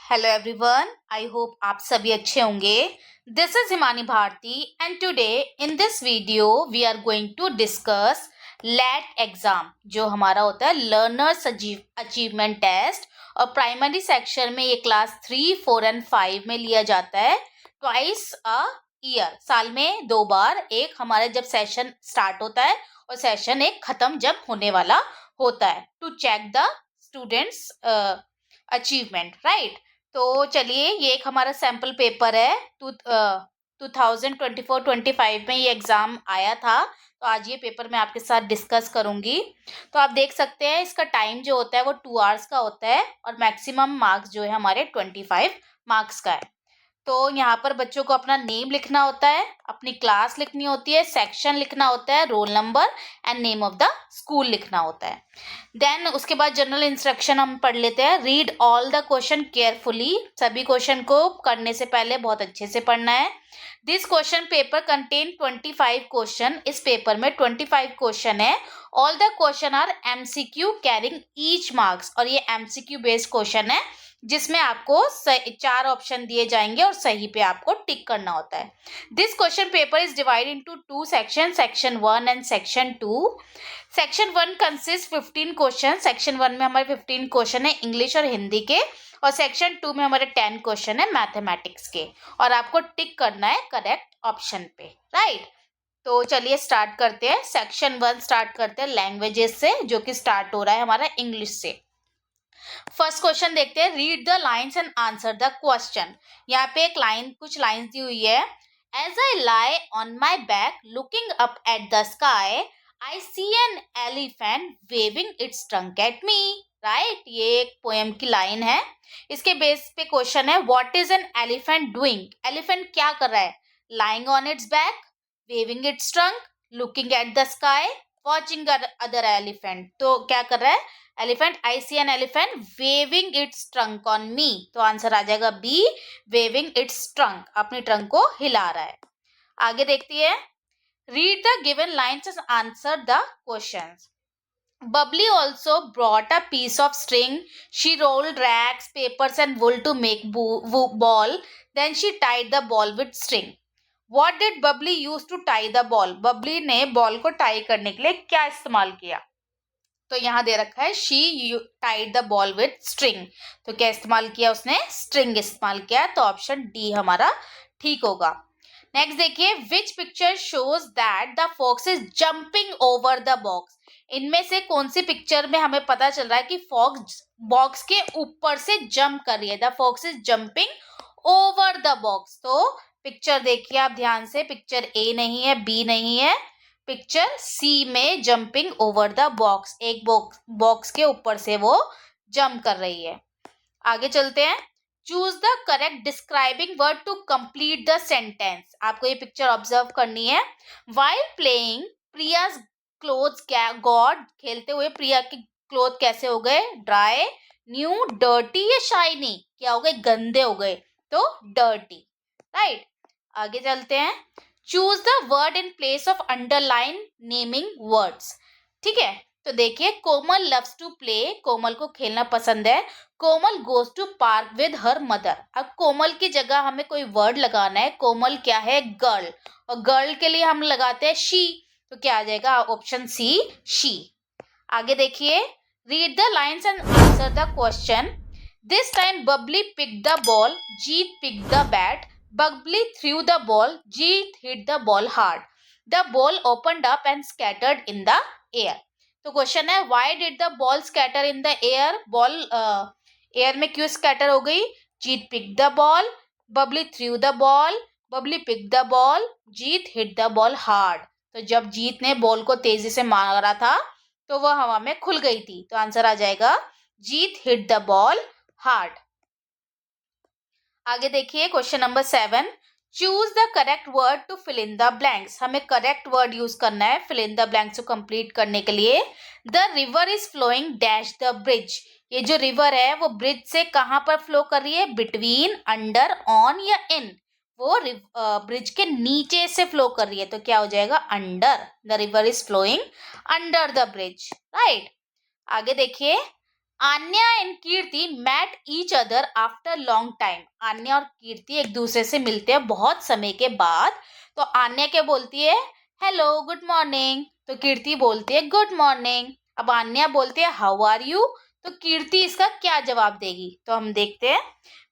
Hello everyone, I hope आप सभी अच्छे होंगे। This is Himani Bharti and today in this video we are going to discuss let exam, जो हमारा होता है लर्नर्स अचीवमेंट टेस्ट। और प्राइमरी सेक्शन में ये क्लास 3, 4 एंड 5 में लिया जाता है ट्वाइस अ ईयर। साल में 2 बार, एक हमारे जब सेशन स्टार्ट होता है और सेशन एक खत्म जब होने वाला होता है, to check the students achievement, right. तो चलिए, ये एक हमारा सैम्पल पेपर है। 2024-25 में ये एग्ज़ाम आया था, तो आज ये पेपर मैं आपके साथ डिस्कस करूंगी। तो आप देख सकते हैं इसका टाइम जो होता है वो 2 आवर्स का होता है और मैक्सिमम मार्क्स जो है हमारे 25 मार्क्स का है। तो यहाँ पर बच्चों को अपना नेम लिखना होता है, अपनी क्लास लिखनी होती है, सेक्शन लिखना होता है, roll number and name of the school लिखना होता है। देन उसके बाद जनरल इंस्ट्रक्शन हम पढ़ लेते हैं। Read all the question carefully, सभी क्वेश्चन को करने से पहले बहुत अच्छे से पढ़ना है। This question paper content 25 question, इस पेपर में 25 क्वेश्चन है। All the question are MCQ carrying each marks, और ये एमसीक्यू बेस्ड क्वेश्चन है जिसमें आपको 4 ऑप्शन दिए जाएंगे और सही पे आपको टिक करना होता है। This question paper is divide into 2 section, section 1 and section 2। Section 1 consist 15 question. Section 1 में हमारे 15 क्वेश्चन है इंग्लिश और हिंदी के, और सेक्शन 2 में हमारे 10 क्वेश्चन है मैथमेटिक्स के, और आपको टिक करना है करेक्ट ऑप्शन पे, राइट। तो चलिए स्टार्ट करते हैं। सेक्शन 1 स्टार्ट करते हैं लैंग्वेजेस से, जो कि स्टार्ट हो रहा है हमारा इंग्लिश से। फर्स्ट क्वेश्चन देखते हैं। Read the lines and answer the question. यहाँ पे एक लाइन, कुछ लाइन्स दी हुई है। As I lie on my back looking up at the sky I see an elephant waving its trunk at me, right. ये एक पोएम की लाइन है। इसके बेस पे क्वेश्चन है, what is an elephant doing. Elephant क्या कर रहा है? Lying on its back, waving its trunk, looking at the sky, watching other elephant. तो क्या कर रहा है elephant? I see an elephant waving its trunk on me, तो आंसर आ जाएगा बी, वेविंग इट्स ट्रंक, अपनी ट्रंक को हिला रहा है। आगे देखती है। Read the given lines and answer the questions. Bubbly also brought a piece of string. She rolled rags, papers and wool to make ball. Then she tied the ball with string. What did Bubbly use to tie the ball? Bubbly ने ball को tie करने के लिए क्या इस्तेमाल किया? तो यहाँ दे रखा है she tied the ball with string, तो क्या इस्तेमाल किया उसने? स्ट्रिंग इस्तेमाल किया, तो ऑप्शन डी हमारा ठीक होगा। नेक्स्ट देखिए, which picture shows that the fox is jumping over the box. इनमें से कौन सी पिक्चर में हमें पता चल रहा है कि फॉक्स बॉक्स के ऊपर से जंप कर रही है? The fox is jumping over the box. तो पिक्चर देखिए आप ध्यान से, पिक्चर ए नहीं है, बी नहीं है, पिक्चर सी में जंपिंग ओवर द बॉक्स, एक बॉक्स के ऊपर से वो जंप कर रही है। आगे चलते हैं। Choose the correct describing word to complete the sentence. आपको ये पिक्चर ऑब्जर्व करनी है। While playing Priya's clothes got, खेलते हुए प्रिया के क्लोथ कैसे हो गए? ड्राई, न्यू, डर्टी या शाइनी? क्या हो गए? गंदे हो गए, तो डर्टी, राइट। आगे चलते हैं। Choose the word in place of underline naming words. ठीक है, तो देखिए, Komal loves to play, Komal को खेलना पसंद है। Komal goes to park with her mother. अब कोमल की जगह हमें कोई वर्ड लगाना है। कोमल क्या है? गर्ल, और गर्ल के लिए हम लगाते हैं शी, तो क्या आ जाएगा? Option C, she. आगे देखिए, read the lines and answer the question. This time Bubbly pick the ball, Jeet pick the bat, Bubbly threw the ball, Jeet hit the ball hard. The ball opened up and scattered in the air. तो question है, why did the ball scatter in the air? Ball air में क्यों scatter हो गई? जीत picked the ball, Bubbly threw the ball, Bubbly picked the ball, Jeet hit the ball hard. तो जब जीत ने ball को तेजी से मारा था तो वह हवा में खुल गई थी, तो आंसर आ जाएगा जीत hit the ball hard. आगे देखिए, question number 7। Choose the correct word to fill in the blanks. हमें करेक्ट वर्ड यूज करना है फिल इन द ब्लैंक्स को कंप्लीट करने के लिए। The river is flowing dash the bridge. ये जो रिवर है वो ब्रिज से कहाँ पर फ्लो कर रही है? बिटवीन, अंडर, ऑन या इन? वो ब्रिज के नीचे से फ्लो कर रही है, तो क्या हो जाएगा? Under. The river is flowing under the bridge, right. आगे देखिए, Aanya and Kirti met each other after long time. Aanya और कीर्ति एक दूसरे से मिलते हैं बहुत समय के बाद। तो आन्या क्या बोलती है, हेलो गुड मॉर्निंग। तो कीर्ति बोलती है गुड मॉर्निंग। अब आन्या बोलती है हाउ आर यू। तो कीर्ति इसका क्या जवाब देगी, तो हम देखते हैं।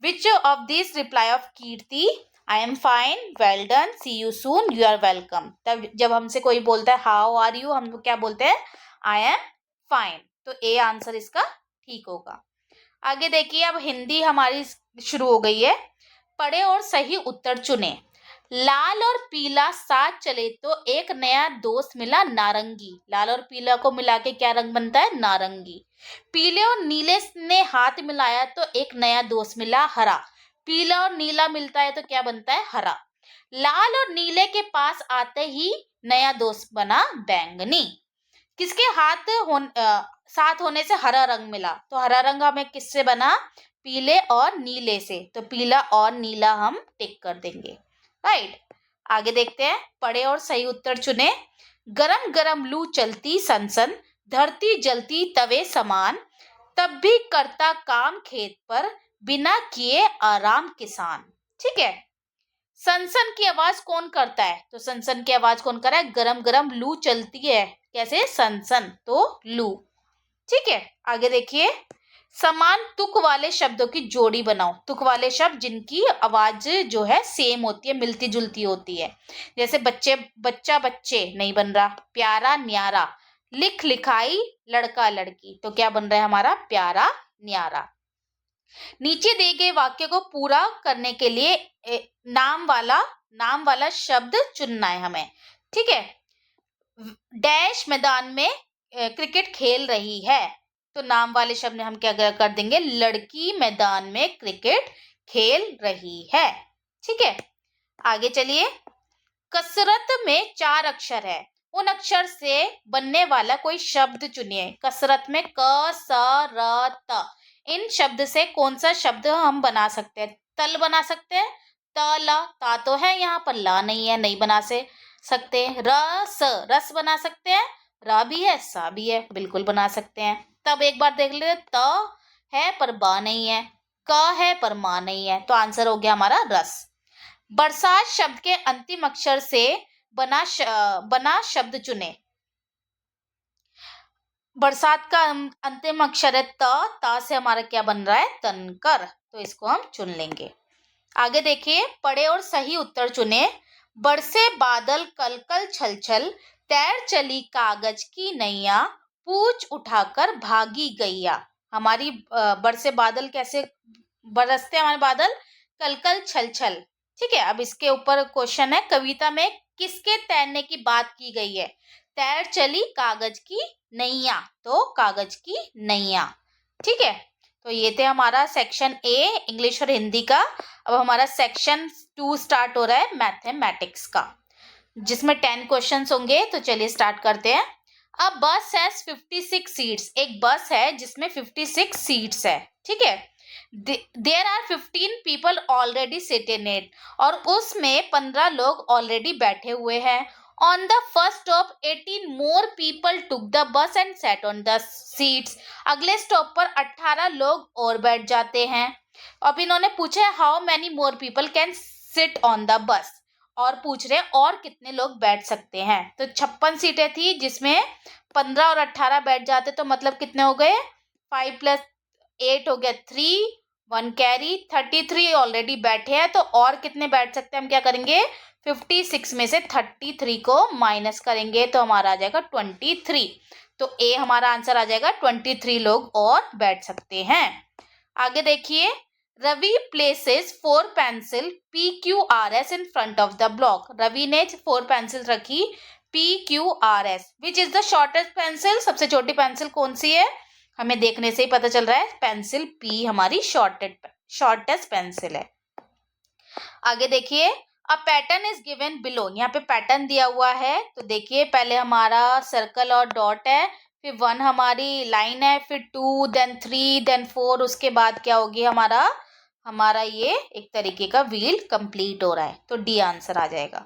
Which of this reply of Kirti, I am fine, well done, see you soon, you are welcome. तब जब हमसे कोई बोलता है हाउ आर यू, हम क्या बोलते हैं, आई एम फाइन। तो ए आंसर इसका ठीक होगा। आगे देखिए, अब हिंदी हमारी शुरू हो गई है। पढ़े और सही उत्तर चुने। लाल और पीला साथ चले तो एक नया दोस्त मिला नारंगी। लाल और पीला को मिला के क्या रंग बनता है, नारंगी। पीले और नीले ने हाथ मिलाया तो एक नया दोस्त मिला हरा। पीला और नीला मिलता है तो क्या बनता है, हरा। लाल और नीले के पास आते ही नया दोस्त बना बैंगनी। किसके साथ होने से हरा रंग मिला, तो हरा रंग हमें किससे बना, पीले और नीले से। तो पीला और नीला हम टिक कर देंगे, राइट। आगे देखते हैं, पढ़े और सही उत्तर चुने। गरम गरम लू चलती सनसन, धरती जलती तवे समान, तब भी करता काम खेत पर, बिना किए आराम किसान। ठीक है। सनसन की आवाज कौन करता है, तो सनसन की आवाज कौन कर रहा है, गरम गरम लू चलती है, कैसे, सनसन, तो लू। ठीक है। आगे देखिए, समान तुक वाले शब्दों की जोड़ी बनाओ। तुक वाले शब्द जिनकी आवाज जो है सेम होती है, मिलती जुलती होती है। जैसे बच्चे, बच्चा बच्चे नहीं बन रहा, प्यारा न्यारा, लिख लिखाई लड़का लड़की, तो क्या बन रहा है हमारा, प्यारा न्यारा। नीचे दिए गए वाक्य को पूरा करने के लिए नाम वाला शब्द चुनना है हमें। ठीक है। डैश मैदान में क्रिकेट खेल रही है, तो नाम वाले शब्द में हम क्या कर देंगे, लड़की मैदान में क्रिकेट खेल रही है। ठीक है। आगे चलिए, कसरत में 4 अक्षर है, उन अक्षर से बनने वाला कोई शब्द चुनिए। कसरत में क स र त, इन शब्द से कौन सा शब्द हम बना सकते हैं, तल बना सकते हैं, त ल, ता तो है यहाँ पर, ला नहीं है, नहीं बना से सकते। रस, रस बना सकते हैं, रा भी है, सा भी है, बिल्कुल बना सकते हैं। तब एक बार देख लेते, त है पर बा नहीं है, क है पर मा नहीं है, तो आंसर हो गया हमारा रस। बरसात शब्द के अंतिम अक्षर से बना शब्द चुने। बरसात का अंतिम अक्षर है त, ता से हमारा क्या बन रहा है, तनकर, तो इसको हम चुन लेंगे। आगे देखिए, पढ़े और सही उत्तर चुने। बरसे बादल कल कल छल छल, तैर चली कागज की नैया, पूछ उठाकर भागी गैया। हमारी बरसे बादल कैसे बरसते हैं हमारे बादल, कल कल छल छल। ठीक है। अब इसके ऊपर क्वेश्चन है, कविता में किसके तैरने की बात की गई है, तैर चली कागज की नैया, तो कागज की नैया। ठीक है। तो ये थे हमारा सेक्शन ए इंग्लिश और हिंदी का। अब हमारा सेक्शन 2 स्टार्ट हो रहा है मैथमेटिक्स का, जिसमें 10 क्वेश्चंस होंगे। तो चलिए स्टार्ट करते हैं। अब बस हैज 56 सीट्स, एक बस है जिसमें 56 सीट्स है। ठीक है। There are 15 people already sit in it, और उसमें 15 लोग ऑलरेडी बैठे हुए हैं। On the first stop 18 more people took the bus and set on the seats, अगले स्टॉप पर 18 लोग और बैठ जाते हैं। अब इन्होंने पूछा है how many more people can sit on the bus, और पूछ रहे और कितने लोग बैठ सकते हैं। तो 56 सीटें थी जिसमें 15 और 18 बैठ जाते, तो मतलब कितने हो गए, 5 + 8 हो गया 3, 1 कैरी, 33 ऑलरेडी बैठे हैं, तो और कितने बैठ सकते हैं, हम क्या करेंगे, 56 में से 33 को माइनस करेंगे तो हमारा आ जाएगा 23। तो ए हमारा आंसर आ जाएगा, 23 लोग और बैठ सकते हैं। आगे देखिए, Ravi places 4 pencil PQRS in front of the block. Ravi ने 4 पेंसिल रखी PQRS, which is the shortest pencil, सबसे छोटी पेंसिल कौन सी है, हमें देखने से ही पता चल रहा है, पेंसिल P हमारी शॉर्टेस्ट पेंसिल है। आगे देखिए, a pattern is given below, यहाँ पे पैटर्न दिया हुआ है। तो देखिए, पहले हमारा सर्कल और डॉट है, फिर 1 हमारी लाइन है, फिर 2, देन 3, देन 4, उसके बाद क्या होगी हमारा ये एक तरीके का व्हील कंप्लीट हो रहा है, तो डी आंसर आ जाएगा।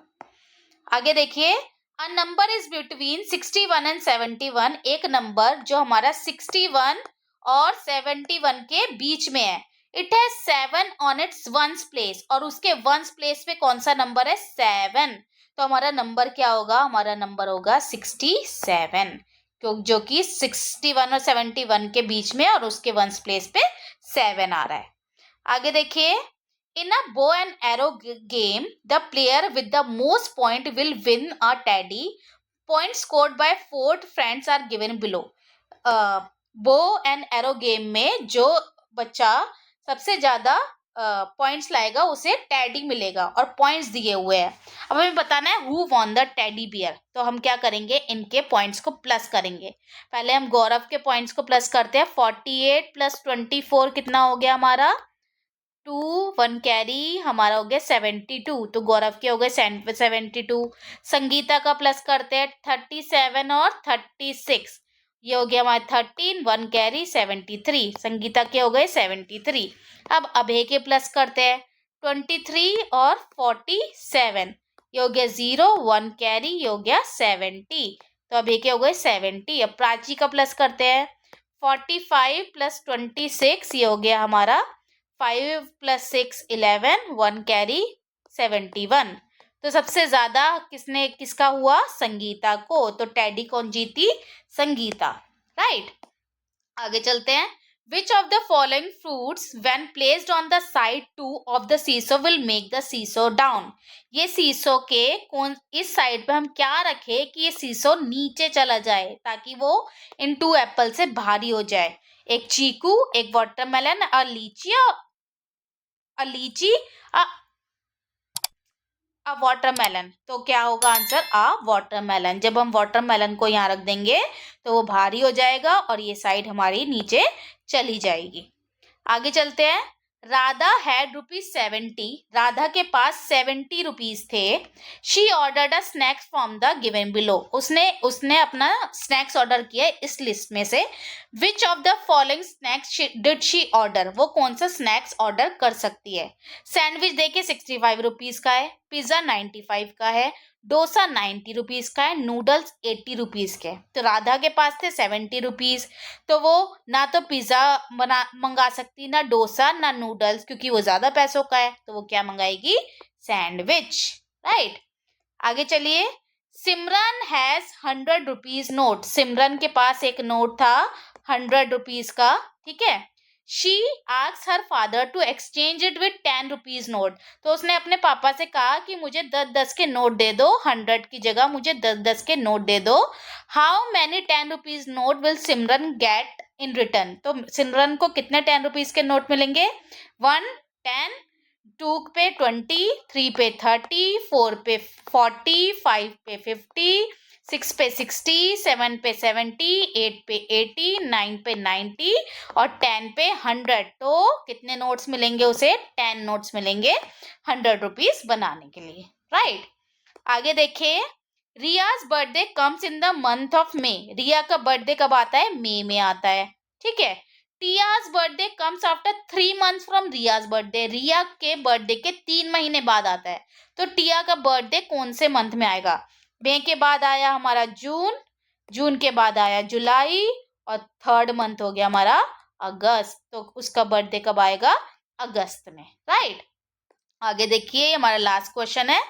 आगे देखिए, a number is between 61 and 71, एक नंबर जो हमारा 61 और 71 के बीच में है। It has 7 on it's ones place, और उसके वंस प्लेस पे कौन सा नंबर है? 7। तो हमारा नंबर क्या होगा? हमारा नंबर होगा 67, जो कि 61 और 71 के बीच में, और उसके वंस प्लेस पे 7 आ रहा है। आगे देखिए, in a bow and arrow game the player with the most point will win a teddy. Point scored by 4 friends are given below. Bow and arrow game में जो बच्चा सबसे ज्यादा पॉइंट्स लाएगा उसे टेडी मिलेगा, और पॉइंट्स दिए हुए हैं। अब हमें बताना है who won the teddy bear. तो हम क्या करेंगे? इनके पॉइंट्स को प्लस करेंगे। पहले हम गौरव के पॉइंट्स को प्लस करते हैं। 48 + 24 कितना हो गया हमारा? 2, 1 कैरी हमारा हो गया 72, तो गौरव के हो गए 72। संगीता का प्लस करते हैं 37 और 36, ये हो गया हमारा 13, 1 कैरी 73, संगीता के हो गए 73। अब अभय के प्लस करते हैं 23 और 47, ये हो गया 0, 1 कैरी, ये हो गया 70, तो अभय के हो गए 70। अब प्राची का प्लस करते हैं 45 + 26, ये हो गया हमारा 5 + 6 11, 1 कैरी 71। तो सबसे ज्यादा किसका हुआ? संगीता को। तो टेडी कौन जीती? संगीता, राइट। आगे चलते हैं। Which of the following fruits when placed on the side 2 of the seesaw will make the seesaw down. ये सीसो के इस साइड पे हम क्या रखें कि ये सीसो नीचे चला जाए, ताकि वो इन 2 एप्पल से भारी हो जाए। एक चीकू, एक वाटरमेलन, और लीची, लीची, अ वाटरमेलन। तो क्या होगा आंसर? वाटरमेलन। जब हम वाटरमेलन को यहाँ रख देंगे तो वो भारी हो जाएगा और ये साइड हमारी नीचे चली जाएगी। आगे चलते हैं। राधा हैड ₹70। राधा के पास 70 रुपीज थे। She ordered a snacks from the given below. उसने अपना स्नैक्स ऑर्डर किया इस लिस्ट में से। Which of the following snacks did she order. वो कौन सा स्नैक्स ऑर्डर कर सकती है? सैंडविच देखिए 65 रुपीज का है, पिज्जा 95 का है, डोसा 90 रुपीज का है, नूडल्स 80 रुपीज के। तो राधा के पास थे 70 रुपीज, तो वो ना तो पिज्जा मंगा सकती, ना डोसा, ना नूडल्स, क्योंकि वो ज्यादा पैसों का है। तो वो क्या मंगाएगी? Sandwich, right. आगे चलिए। सिमरन हैज 100 रुपीज नोट। सिमरन के पास एक नोट था 100 रुपीज का, ठीक है। She asks her father to exchange it with 10 rupees note. तो उसने अपने पापा से कहा कि मुझे 10-10 के नोट दे दो, 100 की जगह मुझे 10-10 के नोट दे दो। How many 10 rupees note will Simran get in return. तो सिमरन को कितने 10 रुपीज के नोट मिलेंगे? 1, 10, 2 पे 20, 3 पे 30, 4 पे 40, 5 पे 50, 6 पे 60, 7 पे 70, 8 पे 80, 9 पे 90 और 10 पे 100। तो कितने नोट्स मिलेंगे उसे? 10 नोट्स मिलेंगे 100 रुपीज बनाने के लिए, राइट। आगे देखिए। Riya's birthday comes in the month of May. Riya का बर्थडे कब आता है? मई में आता है, ठीक है। Tiya's birthday comes after 3 months from Riya's birthday. रिया के बर्थडे के 3 महीने बाद आता है। तो टिया का बर्थडे कौन से मंथ में आएगा? मई के बाद आया हमारा जून, जून के बाद आया जुलाई, और 3rd मंथ हो गया हमारा अगस्त। तो उसका बर्थडे कब आएगा? अगस्त में, राइट। आगे देखिए, हमारा लास्ट क्वेश्चन है।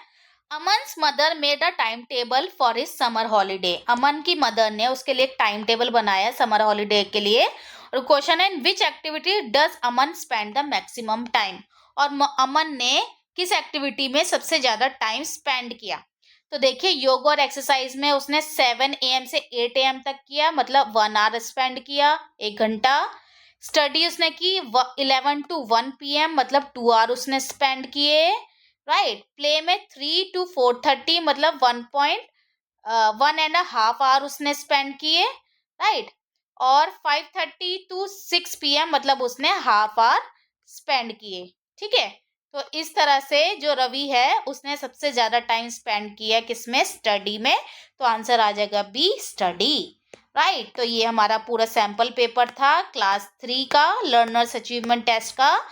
Aman's mother made a time table for his summer holiday. Aman की मदर ने उसके लिए एक टाइम टेबल बनाया समर हॉलीडे के लिए। और क्वेश्चन है, in which activity does Aman spend the maximum time. और अमन ने किस एक्टिविटी में सबसे ज्यादा टाइम स्पेंड किया? तो देखिए, योग और एक्सरसाइज में उसने 7 AM से 8 AM तक किया, मतलब 1 आवर स्पेंड किया, 1 घंटा। स्टडी उसने की 11 to 1 PM, मतलब 2 आवर उसने स्पेंड किए, राइट। प्ले में 3 to 4:30, मतलब 1.5 आवर उसने स्पेंड किए, राइट। और 5:30 to 6 PM, मतलब उसने हाफ आवर स्पेंड किए, ठीक है। तो इस तरह से जो रवि है उसने सबसे ज्यादा टाइम स्पेंड किया किसमें? स्टडी में। तो आंसर आ जाएगा बी, स्टडी, राइट। तो ये हमारा पूरा सैंपल पेपर था क्लास 3 का लर्नर्स अचीवमेंट टेस्ट का।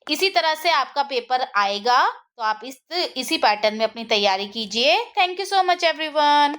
इसी तरह से आपका पेपर आएगा, तो आप इसी पैटर्न में अपनी तैयारी कीजिए। Thank you so much everyone.